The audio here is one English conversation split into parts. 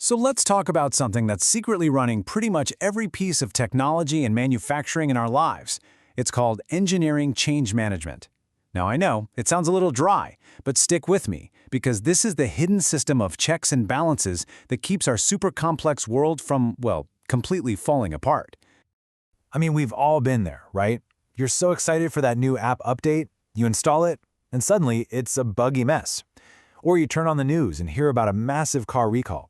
So let's talk about something that's secretly running pretty much every piece of technology and manufacturing in our lives. It's called engineering change management. Now I know, it sounds a little dry, but stick with me, because this is the hidden system of checks and balances that keeps our super complex world from, well, completely falling apart. I mean, we've all been there, right? You're so excited for that new app update, you install it, and suddenly it's a buggy mess. Or you turn on the news and hear about a massive car recall.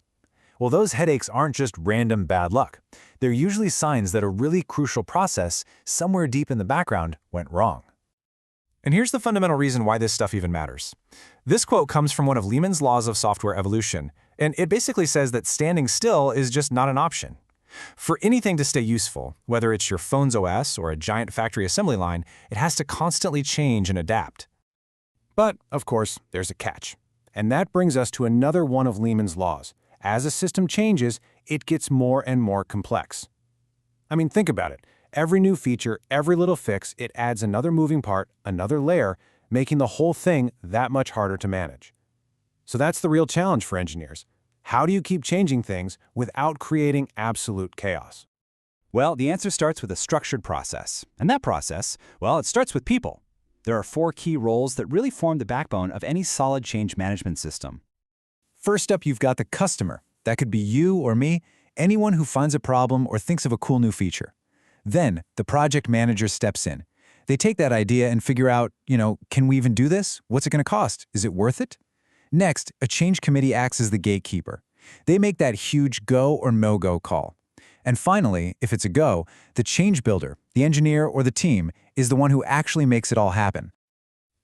Well, those headaches aren't just random bad luck. They're usually signs that a really crucial process somewhere deep in the background went wrong. And here's the fundamental reason why this stuff even matters. This quote comes from one of Lehman's laws of software evolution, and it basically says that standing still is just not an option. For anything to stay useful, whether it's your phone's OS or a giant factory assembly line, it has to constantly change and adapt. But, of course, there's a catch. And that brings us to another one of Lehman's laws. As a system changes, it gets more and more complex. I mean, think about it. Every new feature, every little fix, it adds another moving part, another layer, making the whole thing that much harder to manage. So that's the real challenge for engineers. How do you keep changing things without creating absolute chaos? Well, the answer starts with a structured process. And that process, well, it starts with people. There are 4 key roles that really form the backbone of any solid change management system. First up, you've got the customer. That could be you or me, anyone who finds a problem or thinks of a cool new feature. Then, the project manager steps in. They take that idea and figure out, can we even do this? What's it going to cost? Is it worth it? Next, a change committee acts as the gatekeeper. They make that huge go or no-go call. And finally, if it's a go, the change builder, the engineer or the team, is the one who actually makes it all happen.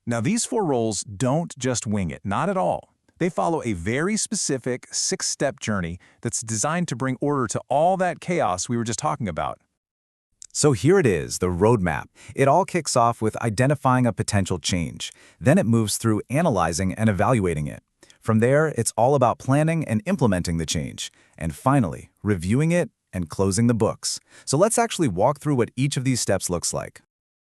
Now, these 4 roles don't just wing it, not at all. They follow a very specific 6-step journey that's designed to bring order to all that chaos we were just talking about. So here it is, the roadmap. It all kicks off with identifying a potential change. Then it moves through analyzing and evaluating it. From there, it's all about planning and implementing the change. And finally, reviewing it and closing the books. So let's actually walk through what each of these steps looks like.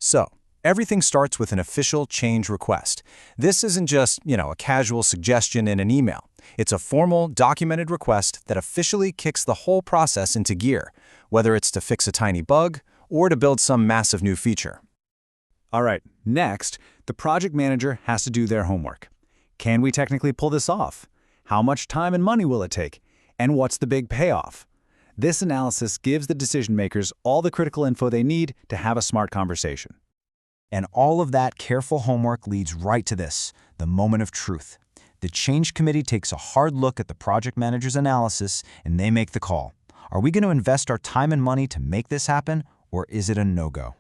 So, everything starts with an official change request. This isn't just, a casual suggestion in an email. It's a formal, documented request that officially kicks the whole process into gear, whether it's to fix a tiny bug or to build some massive new feature. All right, next, the project manager has to do their homework. Can we technically pull this off? How much time and money will it take? And what's the big payoff? This analysis gives the decision makers all the critical info they need to have a smart conversation. And all of that careful homework leads right to this, the moment of truth. The change committee takes a hard look at the project manager's analysis and they make the call. Are we going to invest our time and money to make this happen, or is it a no-go?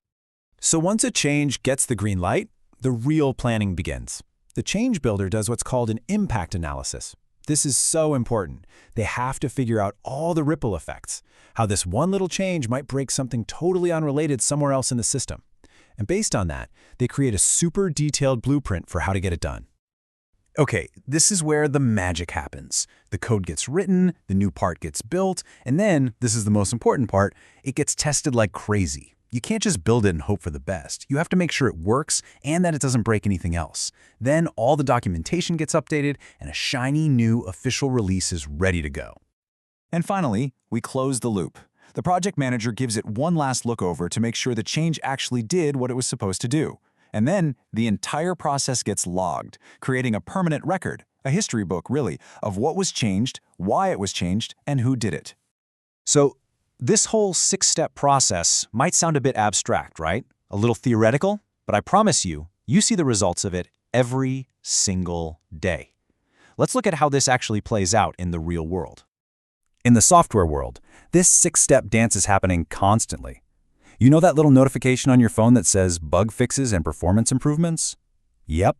So once a change gets the green light, the real planning begins. The change builder does what's called an impact analysis. This is so important. They have to figure out all the ripple effects, how this one little change might break something totally unrelated somewhere else in the system. And based on that, they create a super detailed blueprint for how to get it done. Okay, this is where the magic happens. The code gets written, the new part gets built, and then, this is the most important part, it gets tested like crazy. You can't just build it and hope for the best. You have to make sure it works and that it doesn't break anything else. Then all the documentation gets updated and a shiny new official release is ready to go. And finally, we close the loop. The project manager gives it one last look over to make sure the change actually did what it was supposed to do. And then the entire process gets logged, creating a permanent record, a history book really, of what was changed, why it was changed, and who did it. So this whole 6-step process might sound a bit abstract, right? A little theoretical, but I promise you, you see the results of it every single day. Let's look at how this actually plays out in the real world. In the software world, this 6-step dance is happening constantly. You know that little notification on your phone that says bug fixes and performance improvements? Yep.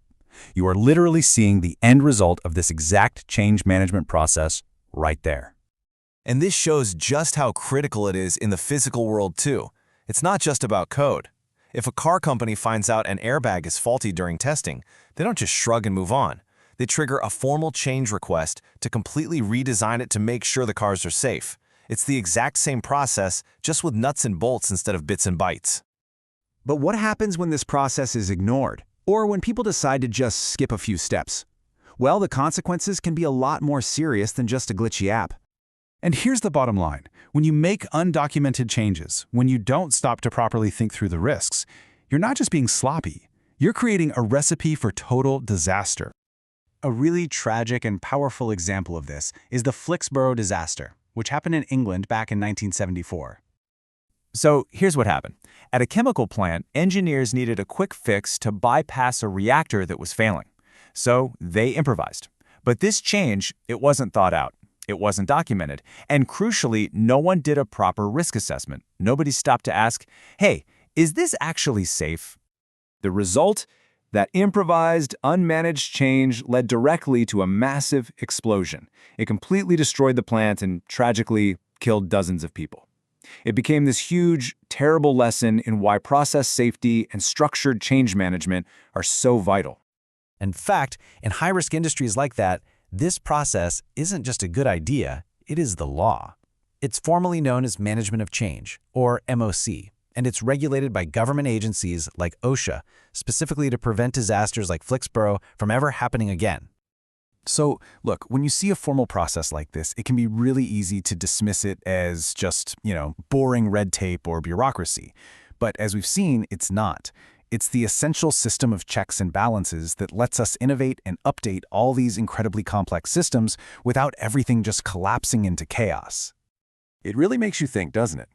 You are literally seeing the end result of this exact change management process right there. And this shows just how critical it is in the physical world too. It's not just about code. If a car company finds out an airbag is faulty during testing, they don't just shrug and move on. They trigger a formal change request to completely redesign it to make sure the cars are safe. It's the exact same process, just with nuts and bolts instead of bits and bytes. But what happens when this process is ignored? Or when people decide to just skip a few steps? Well, the consequences can be a lot more serious than just a glitchy app. And here's the bottom line. When you make undocumented changes, when you don't stop to properly think through the risks, you're not just being sloppy. You're creating a recipe for total disaster. A really tragic and powerful example of this is the Flixborough disaster, which happened in England back in 1974. So here's what happened. At a chemical plant, engineers needed a quick fix to bypass a reactor that was failing. So they improvised. But this change, it wasn't thought out. It wasn't documented. And crucially, no one did a proper risk assessment. Nobody stopped to ask, hey, is this actually safe? The result? That improvised, unmanaged change led directly to a massive explosion. It completely destroyed the plant and, tragically, killed dozens of people. It became this huge, terrible lesson in why process safety and structured change management are so vital. In fact, in high-risk industries like that, this process isn't just a good idea, it is the law. It's formally known as Management of Change, or MOC, and it's regulated by government agencies like OSHA, specifically to prevent disasters like Flixborough from ever happening again. So, look, when you see a formal process like this, it can be really easy to dismiss it as just, boring red tape or bureaucracy. But as we've seen, it's not. It's the essential system of checks and balances that lets us innovate and update all these incredibly complex systems without everything just collapsing into chaos. It really makes you think, doesn't it?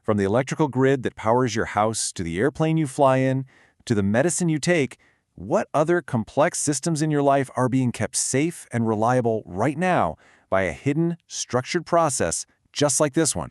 From the electrical grid that powers your house to the airplane you fly in, to the medicine you take, what other complex systems in your life are being kept safe and reliable right now by a hidden, structured process just like this one?